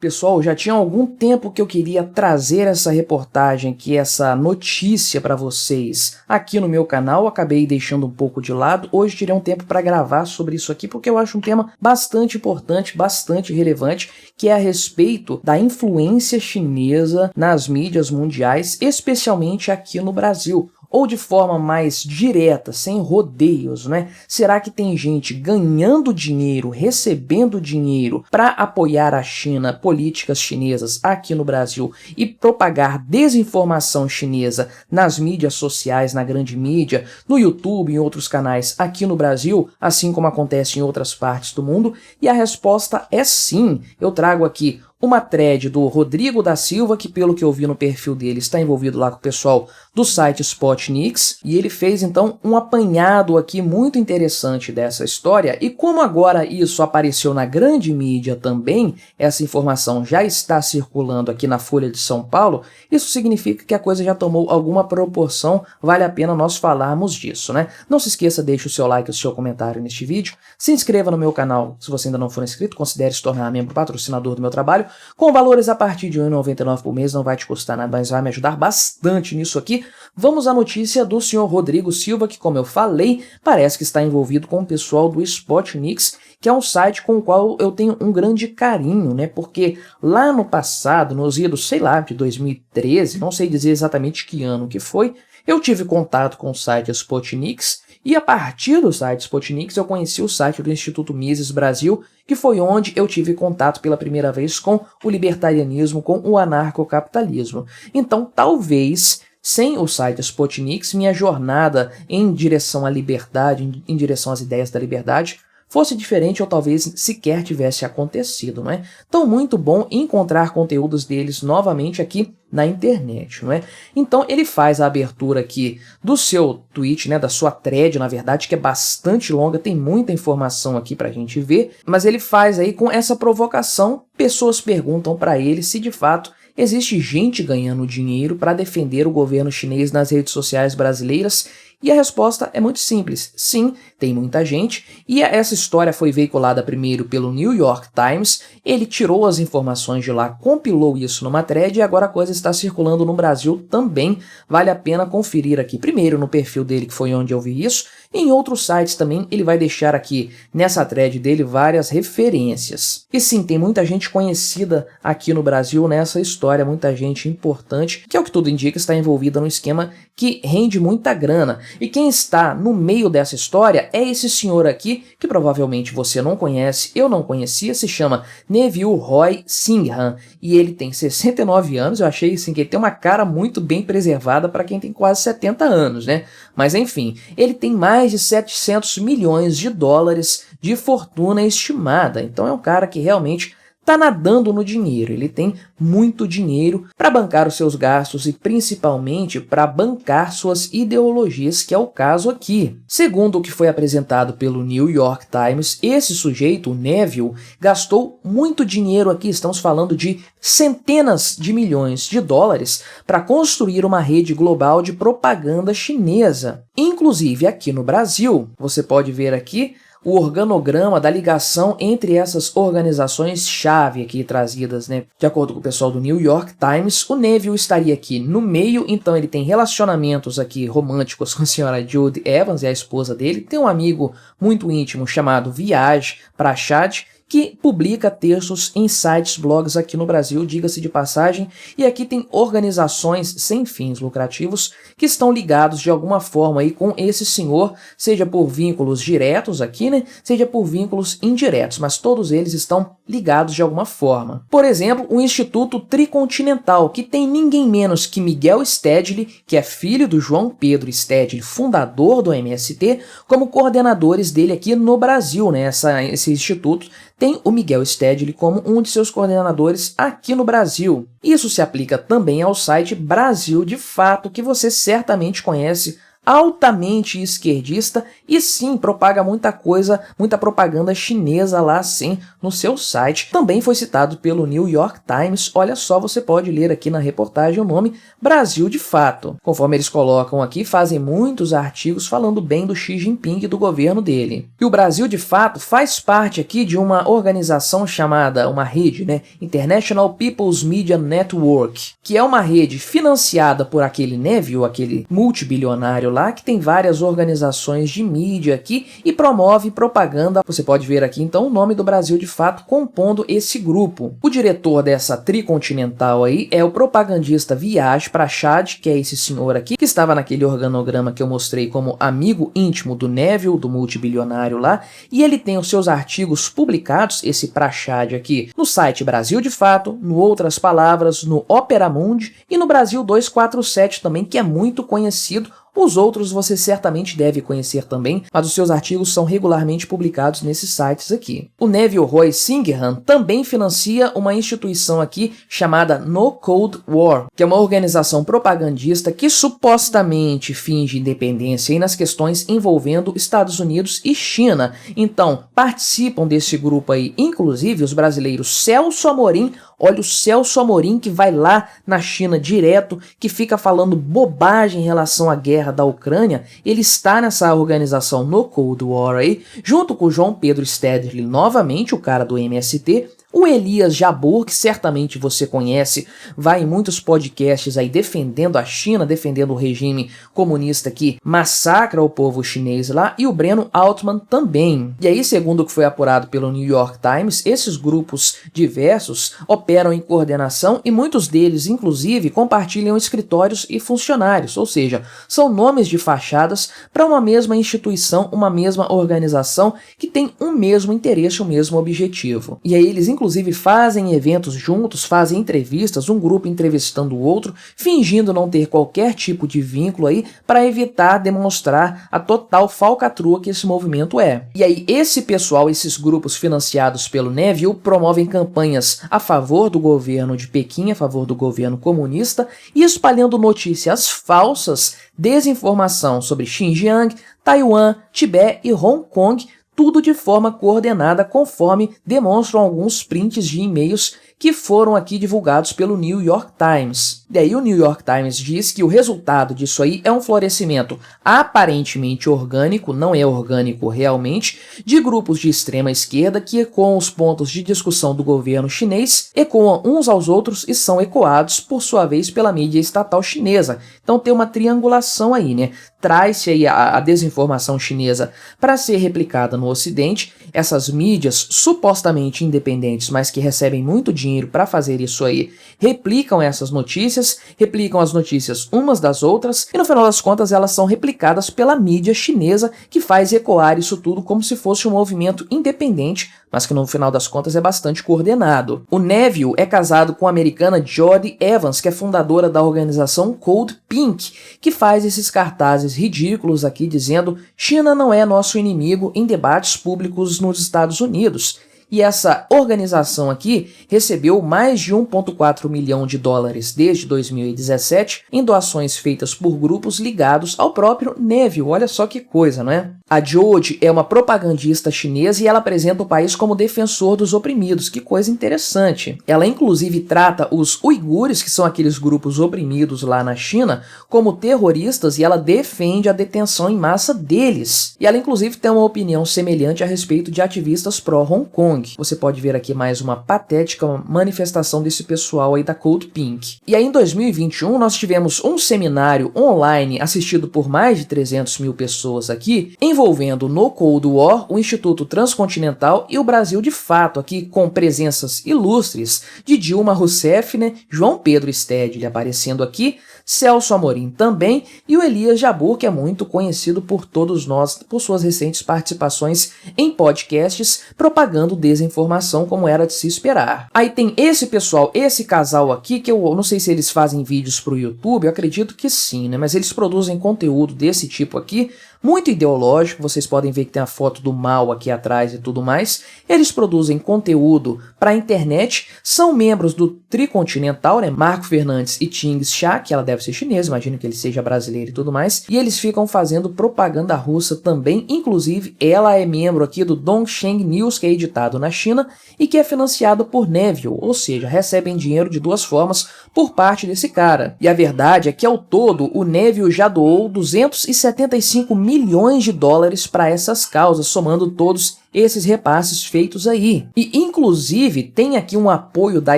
Pessoal, já tinha algum tempo que eu queria trazer essa reportagem aqui, essa notícia para vocês aqui no meu canal, acabei deixando um pouco de lado. Hoje tirei um tempo para gravar sobre isso aqui porque eu acho um tema bastante importante, bastante relevante, que é a respeito da influência chinesa nas mídias mundiais, especialmente aqui no Brasil. Ou de forma mais direta, sem rodeios, né? Será que tem gente ganhando dinheiro, recebendo dinheiro para apoiar a China, políticas chinesas aqui no Brasil e propagar desinformação chinesa nas mídias sociais, na grande mídia, no YouTube e em outros canais aqui no Brasil, assim como acontece em outras partes do mundo? E a resposta é sim. Eu trago aqui uma thread do Rodrigo da Silva, que pelo que eu vi no perfil dele está envolvido lá com o pessoal do site Spotnix, e ele fez então um apanhado aqui muito interessante dessa história, e como agora isso apareceu na grande mídia também, essa informação já está circulando aqui na Folha de São Paulo, isso significa que a coisa já tomou alguma proporção, vale a pena nós falarmos disso, né? Não se esqueça, deixe o seu like e o seu comentário neste vídeo, se inscreva no meu canal se você ainda não for inscrito, considere se tornar membro patrocinador do meu trabalho, com valores a partir de R$ 1,99 por mês, não vai te custar nada, mas vai me ajudar bastante nisso aqui. Vamos à notícia do senhor Rodrigo Silva, que, como eu falei, parece que está envolvido com o pessoal do Spotnix, que é um site com o qual eu tenho um grande carinho, né? Porque lá no passado, nos idos, sei lá, de 2013, não sei dizer exatamente que ano que foi, eu tive contato com o site Spotnix, e a partir do site Spotnix eu conheci o site do Instituto Mises Brasil, que foi onde eu tive contato pela primeira vez com o libertarianismo, com o anarcocapitalismo. Então, talvez, sem o site Spotnix, minha jornada em direção à liberdade, em direção às ideias da liberdade, fosse diferente ou talvez sequer tivesse acontecido, não é? Então, muito bom encontrar conteúdos deles novamente aqui na internet, não é? Então, ele faz a abertura aqui do seu tweet, né, da sua thread, na verdade, que é bastante longa, tem muita informação aqui pra gente ver, mas ele faz aí com essa provocação, pessoas perguntam para ele se de fato existe gente ganhando dinheiro para defender o governo chinês nas redes sociais brasileiras. E a resposta é muito simples. Sim, tem muita gente, e essa história foi veiculada primeiro pelo New York Times, ele tirou as informações de lá, compilou isso numa thread e agora a coisa está circulando no Brasil também. Vale a pena conferir aqui primeiro no perfil dele, que foi onde eu vi isso, e em outros sites também ele vai deixar aqui nessa thread dele várias referências. E sim, tem muita gente conhecida aqui no Brasil nessa história, muita gente importante, que é o que tudo indica está envolvida num esquema que rende muita grana. E quem está no meio dessa história é esse senhor aqui, que provavelmente você não conhece, eu não conhecia, se chama Neville Roy Singham, e ele tem 69 anos, eu achei assim, que ele tem uma cara muito bem preservada para quem tem quase 70 anos, né? Mas enfim, ele tem mais de 700 milhões de dólares de fortuna estimada, então é um cara que realmente está nadando no dinheiro, ele tem muito dinheiro para bancar os seus gastos e principalmente para bancar suas ideologias, que é o caso aqui. Segundo o que foi apresentado pelo New York Times, esse sujeito, o Neville, gastou muito dinheiro aqui, estamos falando de centenas de milhões de dólares, para construir uma rede global de propaganda chinesa. Inclusive aqui no Brasil, você pode ver aqui o organograma da ligação entre essas organizações-chave aqui trazidas, né? De acordo com o pessoal do New York Times, o Neville estaria aqui no meio, então ele tem relacionamentos aqui românticos com a senhora Judy Evans, é a esposa dele, tem um amigo muito íntimo chamado Viage Prashad, que publica textos em sites, blogs aqui no Brasil, diga-se de passagem, e aqui tem organizações sem fins lucrativos que estão ligados de alguma forma aí com esse senhor, seja por vínculos diretos aqui, né, seja por vínculos indiretos, mas todos eles estão ligados de alguma forma. Por exemplo, o Instituto Tricontinental, que tem ninguém menos que Miguel Stedley, que é filho do João Pedro Stedley, fundador do MST, como coordenadores dele aqui no Brasil, né, esse instituto tem o Miguel Stedley como um de seus coordenadores aqui no Brasil. Isso se aplica também ao site Brasil de Fato, que você certamente conhece altamente esquerdista e sim, propaga muita coisa, muita propaganda chinesa lá sim no seu site. Também foi citado pelo New York Times, olha só, você pode ler aqui na reportagem o nome Brasil de Fato. Conforme eles colocam aqui, fazem muitos artigos falando bem do Xi Jinping e do governo dele. E o Brasil de Fato faz parte aqui de uma organização chamada, uma rede, né, International People's Media Network, que é uma rede financiada por aquele Neville, aquele multibilionário lá, que tem várias organizações de mídia aqui e promove propaganda. Você pode ver aqui então o nome do Brasil de Fato compondo esse grupo. O diretor dessa tricontinental aí é o propagandista Viage Prashad, que é esse senhor aqui, que estava naquele organograma que eu mostrei como amigo íntimo do Neville, do multibilionário lá, e ele tem os seus artigos publicados, esse Prashad aqui, no site Brasil de Fato, no Outras Palavras, no Opera Mundi e no Brasil 247 também, que é muito conhecido. Os outros você certamente deve conhecer também, mas os seus artigos são regularmente publicados nesses sites aqui. O Neville Roy Singhan também financia uma instituição aqui chamada No Cold War, que é uma organização propagandista que supostamente finge independência aí nas questões envolvendo Estados Unidos e China. Então, participam desse grupo aí, inclusive os brasileiros Celso Amorim. Olha o Celso Amorim que vai lá na China direto, que fica falando bobagem em relação à guerra da Ucrânia. Ele está nessa organização No Cold War aí, junto com o João Pedro Stedley, novamente o cara do MST, o Elias Jabbour, que certamente você conhece, vai em muitos podcasts aí defendendo a China, defendendo o regime comunista que massacra o povo chinês lá, e o Breno Altman também. E aí, segundo o que foi apurado pelo New York Times, esses grupos diversos operam em coordenação e muitos deles, inclusive, compartilham escritórios e funcionários, ou seja, são nomes de fachadas para uma mesma instituição, uma mesma organização que tem um mesmo interesse, o mesmo objetivo. E aí eles, inclusive, fazem eventos juntos, fazem entrevistas, um grupo entrevistando o outro, fingindo não ter qualquer tipo de vínculo aí para evitar demonstrar a total falcatrua que esse movimento é. E aí esse pessoal, esses grupos financiados pelo Neville, promovem campanhas a favor do governo de Pequim, a favor do governo comunista e espalhando notícias falsas, desinformação sobre Xinjiang, Taiwan, Tibete e Hong Kong, tudo de forma coordenada, conforme demonstram alguns prints de e-mails que foram aqui divulgados pelo New York Times. Daí o New York Times diz que o resultado disso aí é um florescimento aparentemente orgânico, não é orgânico realmente, de grupos de extrema esquerda que ecoam os pontos de discussão do governo chinês, ecoam uns aos outros e são ecoados, por sua vez, pela mídia estatal chinesa. Então tem uma triangulação aí, né? Traz-se aí a desinformação chinesa para ser replicada no Ocidente, essas mídias supostamente independentes, mas que recebem muito dinheiro para fazer isso aí, replicam essas notícias, replicam as notícias umas das outras, e no final das contas elas são replicadas pela mídia chinesa, que faz ecoar isso tudo como se fosse um movimento independente, mas que no final das contas é bastante coordenado. O Neville é casado com a americana Jodie Evans, que é fundadora da organização Code Pink, que faz esses cartazes ridículos aqui dizendo China não é nosso inimigo em debates públicos nos Estados Unidos. E essa organização aqui recebeu mais de 1,4 milhão de dólares desde 2017 em doações feitas por grupos ligados ao próprio Neville. Olha só que coisa, não é? A Jodie é uma propagandista chinesa e ela apresenta o país como defensor dos oprimidos. Que coisa interessante. Ela inclusive trata os uigures, que são aqueles grupos oprimidos lá na China, como terroristas e ela defende a detenção em massa deles. E ela inclusive tem uma opinião semelhante a respeito de ativistas pró-Hong Kong. Você pode ver aqui mais uma patética manifestação desse pessoal aí da Code Pink. E aí em 2021 nós tivemos um seminário online assistido por mais de 300 mil pessoas aqui, envolvendo no Cold War, o Instituto Transcontinental e o Brasil de Fato, aqui com presenças ilustres de Dilma Rousseff, né, João Pedro Stedley aparecendo aqui, Celso Amorim também, e o Elias Jabbour, que é muito conhecido por todos nós por suas recentes participações em podcasts propagando desinformação, como era de se esperar. Aí tem esse pessoal, esse casal aqui, que eu não sei se eles fazem vídeos para o YouTube, eu acredito que sim, né? Mas eles produzem conteúdo desse tipo aqui, muito ideológico, vocês podem ver que tem a foto do Mao aqui atrás e tudo mais. Eles produzem conteúdo para a internet, são membros do Tricontinental, né? Marco Fernandes e Ching Xia, que ela deve ser chinesa, imagino que ele seja brasileiro e tudo mais, e eles ficam fazendo propaganda russa também, inclusive ela é membro aqui do Dongsheng News, que é editado na China e que é financiado por Neville, ou seja, recebem dinheiro de duas formas por parte desse cara. E a verdade é que ao todo o Neville já doou 275 milhões de dólares para essas causas, somando todos esses repasses feitos aí. E inclusive tem aqui um apoio da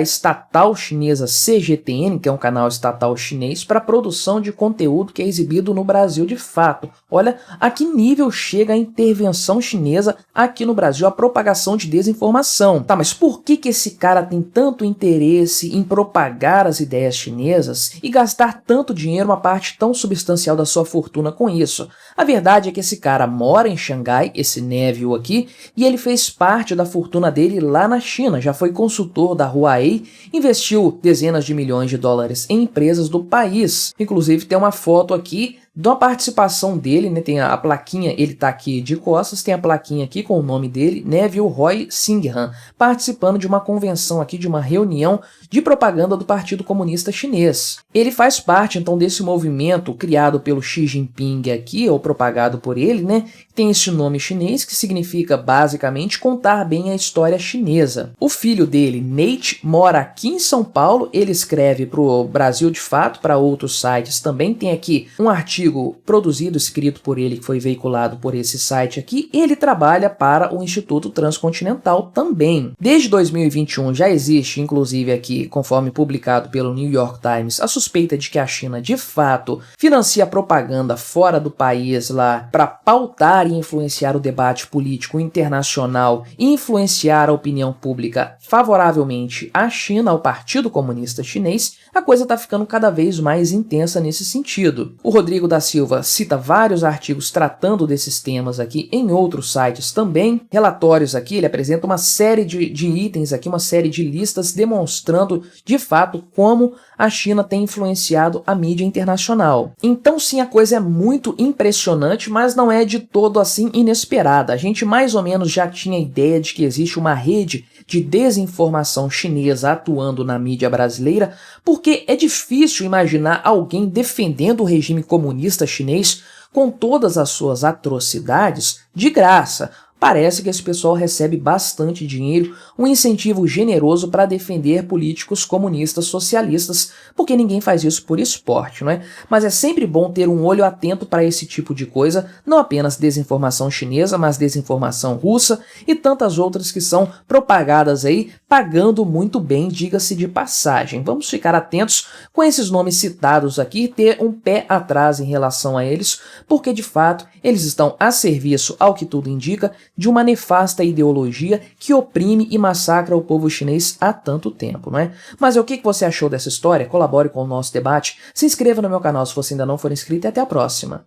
estatal chinesa CGTN, que é um canal estatal chinês, para a produção de conteúdo que é exibido no Brasil de fato. Olha a que nível chega a intervenção chinesa aqui no Brasil, a propagação de desinformação. Tá, mas por que esse cara tem tanto interesse em propagar as ideias chinesas e gastar tanto dinheiro, uma parte tão substancial da sua fortuna com isso? A verdade é que esse cara mora em Xangai, esse Neville aqui, e ele fez parte da fortuna dele lá na China, já foi consultor da Huawei, investiu dezenas de milhões de dólares em empresas do país. Inclusive tem uma foto aqui da participação dele, né? Tem a plaquinha, ele tá aqui de costas, tem a plaquinha aqui com o nome dele, Neville Roy Singhan, participando de uma convenção aqui, de uma reunião de propaganda do Partido Comunista Chinês. Ele faz parte, então, desse movimento criado pelo Xi Jinping aqui, ou propagado por ele, né? Tem esse nome chinês que significa, basicamente, contar bem a história chinesa. O filho dele, Nate, mora aqui em São Paulo, ele escreve pro Brasil de Fato, para outros sites também, tem aqui um artigo produzido, escrito por ele, que foi veiculado por esse site aqui. Ele trabalha para o Instituto Transcontinental também. Desde 2021 já existe, inclusive aqui, conforme publicado pelo New York Times, a suspeita de que a China, de fato, financia propaganda fora do país lá para pautar e influenciar o debate político internacional e influenciar a opinião pública favoravelmente à China, ao Partido Comunista Chinês. A coisa está ficando cada vez mais intensa nesse sentido. O Rodrigo da Silva cita vários artigos tratando desses temas aqui em outros sites também, relatórios aqui, ele apresenta uma série de itens aqui, uma série de listas demonstrando de fato como a China tem influenciado a mídia internacional. Então sim, a coisa é muito impressionante, mas não é de todo assim inesperada. A gente mais ou menos já tinha ideia de que existe uma rede de desinformação chinesa atuando na mídia brasileira, porque é difícil imaginar alguém defendendo o regime comunista chinês com todas as suas atrocidades de graça. Parece que esse pessoal recebe bastante dinheiro, um incentivo generoso para defender políticos comunistas socialistas, porque ninguém faz isso por esporte, não é? Mas é sempre bom ter um olho atento para esse tipo de coisa, não apenas desinformação chinesa, mas desinformação russa e tantas outras que são propagadas aí, pagando muito bem, diga-se de passagem. Vamos ficar atentos com esses nomes citados aqui e ter um pé atrás em relação a eles, porque de fato eles estão a serviço, ao que tudo indica, de uma nefasta ideologia que oprime e massacra o povo chinês há tanto tempo, não é? Mas o que você achou dessa história? Colabore com o nosso debate, se inscreva no meu canal se você ainda não for inscrito e até a próxima!